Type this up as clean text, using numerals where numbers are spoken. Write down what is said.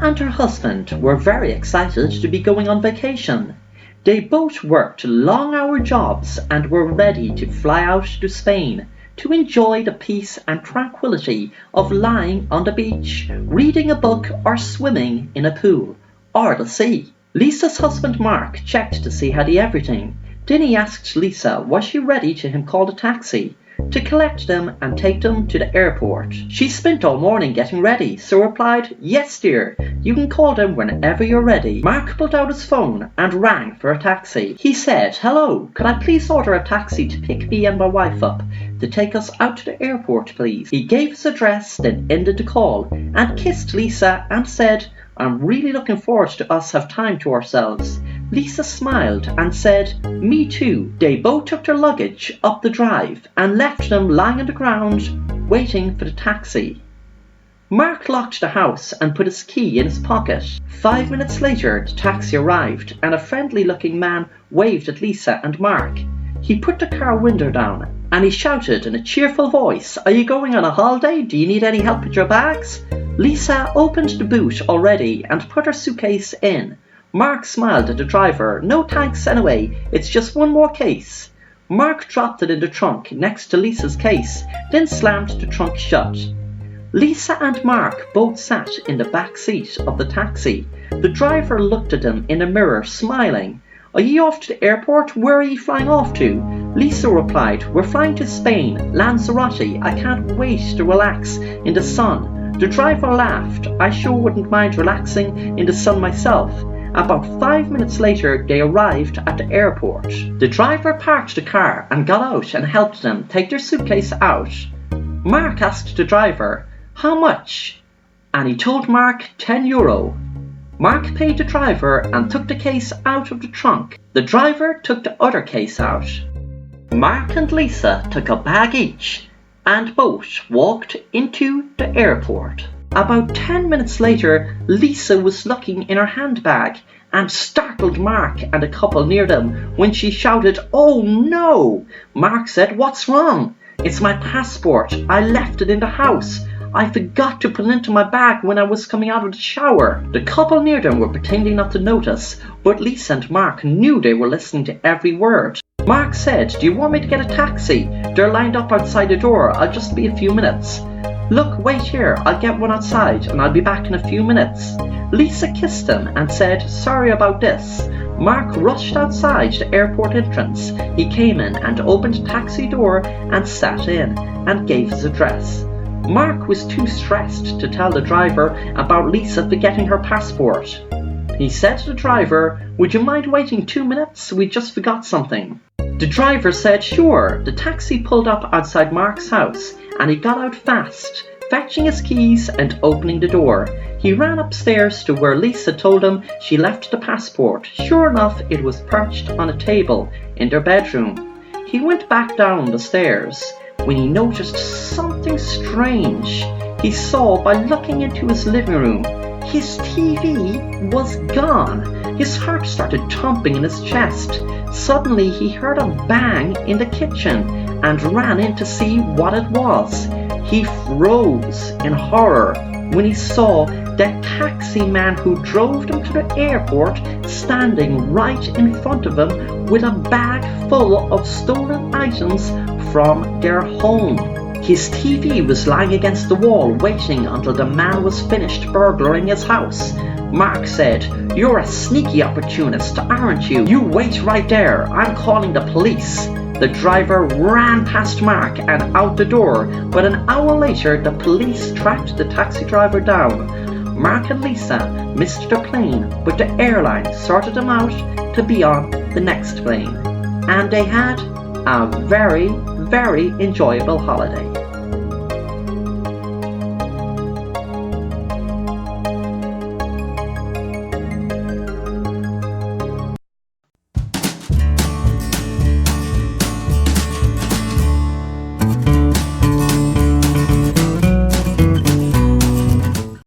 and her husband were very excited to be going on vacation. They both worked long-hour jobs and were ready to fly out to Spain to enjoy the peace and tranquility of lying on the beach, reading a book or swimming in a pool, or the sea. Lisa's husband Mark checked to see had he everything. Then he asked Lisa was she ready to him call a taxi to collect them and take them to the airport. She spent all morning getting ready, so replied, "Yes dear, you can call them whenever you're ready." Mark pulled out his phone and rang for a taxi. He said, "Hello, could I please order a taxi to pick me and my wife up, to take us out to the airport please?" He gave his address, then ended the call and kissed Lisa and said, "I'm really looking forward to us have time to ourselves." Lisa smiled and said, "Me too." They both took their luggage up the drive and left them lying on the ground waiting for the taxi. Mark locked the house and put his key in his pocket. 5 minutes later, the taxi arrived and a friendly-looking man waved at Lisa and Mark. He put the car window down and he shouted in a cheerful voice, "Are you going on a holiday? Do you need any help with your bags?" Lisa opened the boot already and put her suitcase in. Mark smiled at the driver. "No thanks anyway, it's just one more case." Mark dropped it in the trunk next to Lisa's case, then slammed the trunk shut. Lisa and Mark both sat in the back seat of the taxi. The driver looked at them in a mirror, smiling. "Are you off to the airport? Where are you flying off to?" Lisa replied, "We're flying to Spain, Lanzarote. I can't wait to relax in the sun." The driver laughed. "I sure wouldn't mind relaxing in the sun myself." About 5 minutes later, they arrived at the airport. The driver parked the car and got out and helped them take their suitcase out. Mark asked the driver, "How much?" And he told Mark €10. Mark paid the driver and took the case out of the trunk. The driver took the other case out. Mark and Lisa took a bag each and both walked into the airport. About 10 minutes later, Lisa was looking in her handbag and startled Mark and a couple near them when she shouted, "Oh no!" Mark said, "What's wrong?" "It's my passport. I left it in the house. I forgot to put it into my bag when I was coming out of the shower." The couple near them were pretending not to notice, but Lisa and Mark knew they were listening to every word. Mark said, "Do you want me to get a taxi? They're lined up outside the door. I'll just be a few minutes." "Look, wait here. I'll get one outside and I'll be back in a few minutes." Lisa kissed him and said, "Sorry about this." Mark rushed outside the airport entrance. He came in and opened the taxi door and sat in and gave his address. Mark was too stressed to tell the driver about Lisa forgetting her passport. He said to the driver, "Would you mind waiting 2 minutes? We just forgot something." The driver said, "Sure." The taxi pulled up outside Mark's house and he got out fast, fetching his keys and opening the door. He ran upstairs to where Lisa told him she left the passport. Sure enough, it was perched on a table in their bedroom. He went back down the stairs when he noticed something strange. He saw by looking into his living room, his TV was gone. His heart started thumping in his chest. Suddenly he heard a bang in the kitchen and ran in to see what it was. He froze in horror when he saw the taxi man who drove them to the airport standing right in front of him with a bag full of stolen items from their home. His TV was lying against the wall waiting until the man was finished burglaring his house. Mark said, "You're a sneaky opportunist, aren't you? You wait right there. I'm calling the police." The driver ran past Mark and out the door, but an hour later the police tracked the taxi driver down. Mark and Lisa missed their plane, but the airline sorted them out to be on the next plane. And they had a very, very enjoyable holiday.